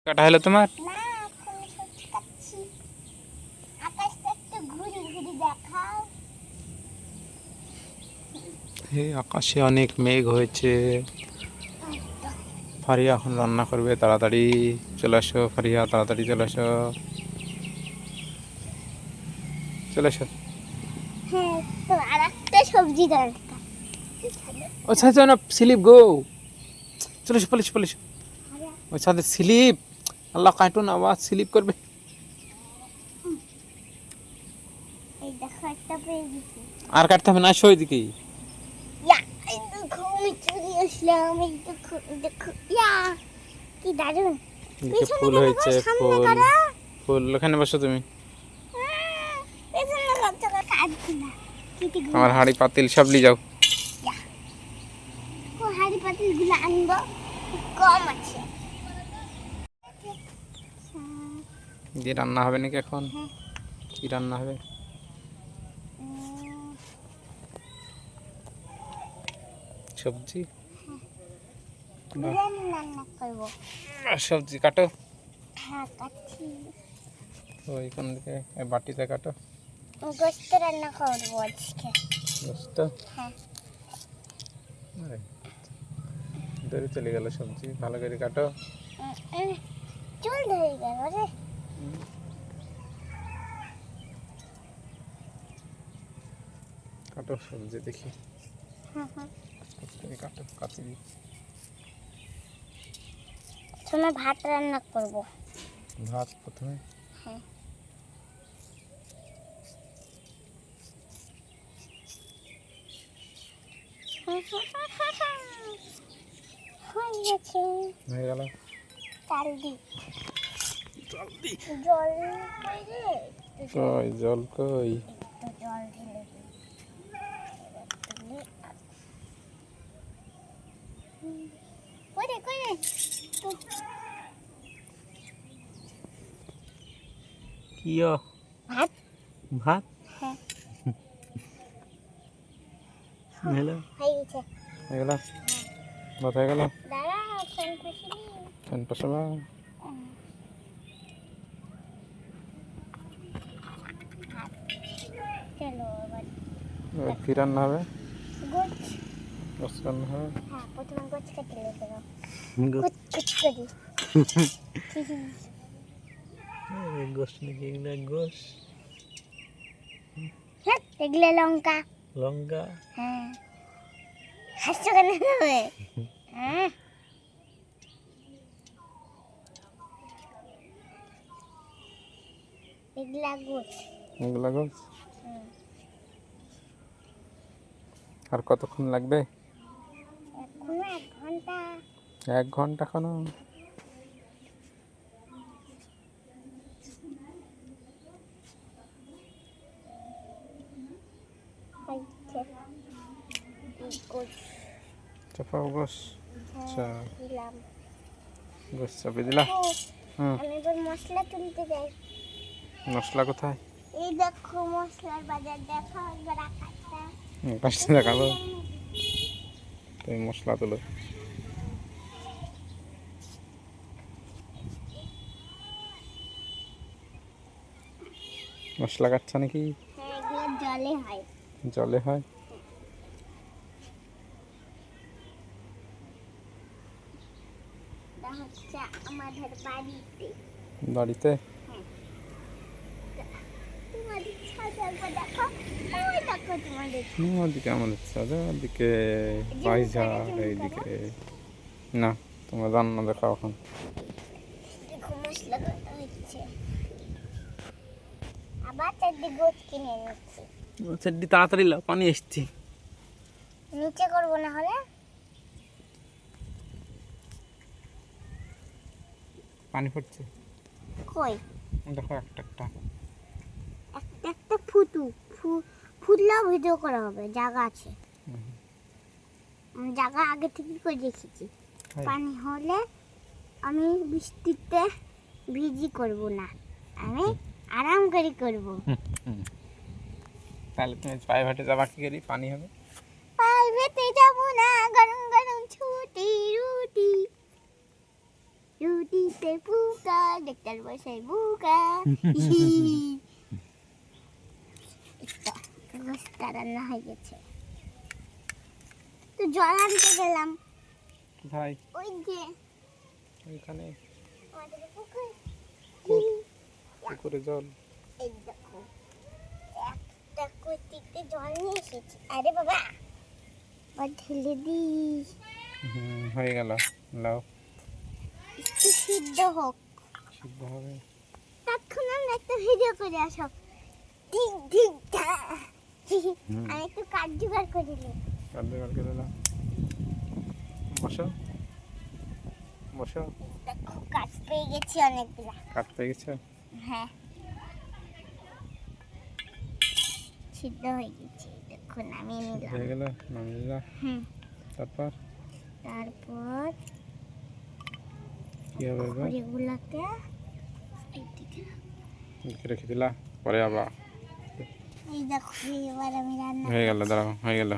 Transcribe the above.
কাটা হলো তোমার? না, এখন সবজি কাটছি। আকাশটা একটু ঘুরি ঘুরি দেখাও। আকাশে অনেক মেঘ হয়েছে। ফারিয়া এখন রান্না করবে, তাড়াতাড়ি চলে আসো। ফারিয়া তাড়াতাড়ি চলে আসো, চলে আসো। হ্যাঁ, তো আর একটা সবজি দরকার এখানে। ও ছাড় না, স্লিপ গো। চলে এসো, পলিশ পলিশ। ওই ছাদে স্লিপ। আল্লাহ, কার্টুন আওয়াজ স্লিপ করবে। এই দেখো একটা পেয়ে গেছি। আর কাটতে হবে না, আসো ওইদিকে। ইয়া, এই দেখো আমি চলে আসলাম। এই দেখো, দেখো, ইয়া, কি দারুণ। পিছনে ফুল কেন গো, হয়েছে, সামনে ফুল। করো। ফুল ওখানে বসো তুমি। পেছনে করছো, কাটছি না। আমার হাঁড়ি পাতিল সব নিয়ে যাও। ও হাড়ি পাতিল গুলো আনবো, কম আছে। দিয়ে রান্না হবে নাকি এখন? হ্যাঁ। কি রান্না হবে? সবজি। বিরিয়ানি রান্না করবো। সবজি কাটো। হ্যাঁ, কাটছি। ওই কোন দিকে, বাটিতে কাটো। গোস্ত রান্না করবো আজকে। গোস্ত। হ্যাঁ। ধরে চলে গেল সবজি, ভালো করে কাটো। চুল ধরে গেল রে। কাটো সবজি দেখি। কাটো কাটি। প্রথমে ভাত রান্না করবো। ভাত প্রথমে? হ্যাঁ। হয়ে গেছে। হয়ে গেল। চাল দি। জল দি। জল কই রে? কই জল কই? একটু জল ঢেলে দিই। কই রে, কই রে? কি ভাত। ভাত? হ্যাঁ। হলো। হয়ে গেছে। হয়ে গেল। ভাত হয়ে গেল। দাঁড়া, ফ্যান পাশে ফ্যান পাশাবা। চলো এবার কি রান্না হবে? গোছ। গোস রান্না হবে। হ্যাঁ, প্রথমে গোছ কেটে নেবো। গোস। কুচ করি। গোস নাকি এগুলো? গোস। হ্যাঁ, এগুলো লঙ্কা। লঙ্কা। হ্যাঁ, হাসছো কেন তুমি? হ্যাঁ, এগুলা গোছ। এগুলা গোস। আর কতক্ষণ লাগবে? এখনো 1 ঘন্টা। 1 ঘন্টা এখনো? হয়েছে। গোছ। চাপাও গোস। আচ্ছা, দিলাম। গোস চাপে দিলা। আমি এবার মশলা তুলতে যাই। মশলা কোথায়? এই দেখো মশলার বাজার, দেখো একবার আকাশটা। পাশে দেখাবো। তুমি মশলা তুলো। মশলা কাটছো নাকি? হ্যাঁ, এগুলো জলে হয়। জলে হয়? এটা হচ্ছে আমাদের বাড়িতে। বাড়িতে? তোমাদের ছাদে একবার দেখো। ওই দেখো তোমাদের ওদিকে আমাদের ছাদে, ওদিকে বাইঝার, এইদিকে না। তোমার রান্না দেখাও এখন। দেখো মশলা কাটা হচ্ছে। আবার চারদিকে গোছ কিনে নিচ্ছি। সেটি তাড়াতাড়ি লাও, পানি এসছি। নিচে করবো না হলে? পানি পড়ছে কই? দেখো একটা একটা। একটা একটা ফুটলেও ভিডিও করা হবে, জায়গা আছে। আমি জায়গা আগে থেকে করে রেখেছি। পানি হলে আমি বৃষ্টিতে ভিজি করব না, আমি আরাম করে করব। তাহলে তুমি প্রাইভেটে যাবা কি করি? পানি হবে। প্রাইভেটে যাব না, গরম গরম ছুটি রুটি। রুটিতে পোকা ডাক্তার বসাই বুকা গোস্তা রান্না হয়ে গেছে। তো জল আনতে গেলাম কোথায়? ওই যে ওইখানে আমাদের পুকুর। পুকুরে জল। এই দেখো একটা কতিতে জল নিয়ে এসেছি। আরে বাবা ঢেলে দিস হয়ে গেল। লাও একটু সিদ্ধ হোক, সিদ্ধ হবে। তখন আমরা একটা ভিডিও করে আসো। ঠিক ঠিক আমি একটু কাঠ জোগাড় করে নিই। কার্যকর করে দাও। বসো বসো। দেখো কাঠ পেয়ে গেছি অনেকগুলা। কাঠ পেয়ে গেছে। হ্যাঁ সিদ্ধ হয়ে গেছে, দেখো নামিয়ে নিলাম। হয়ে গেল, নামিয়ে দিলাম। তারপর তারপর কি হবে এবার? খড়িগুলোকে এইদিকে রেখে দিলা, পরে আবার এই দেখো এবার আমি রান্না হয়ে গেল। দাঁড়াও, হয়ে গেল।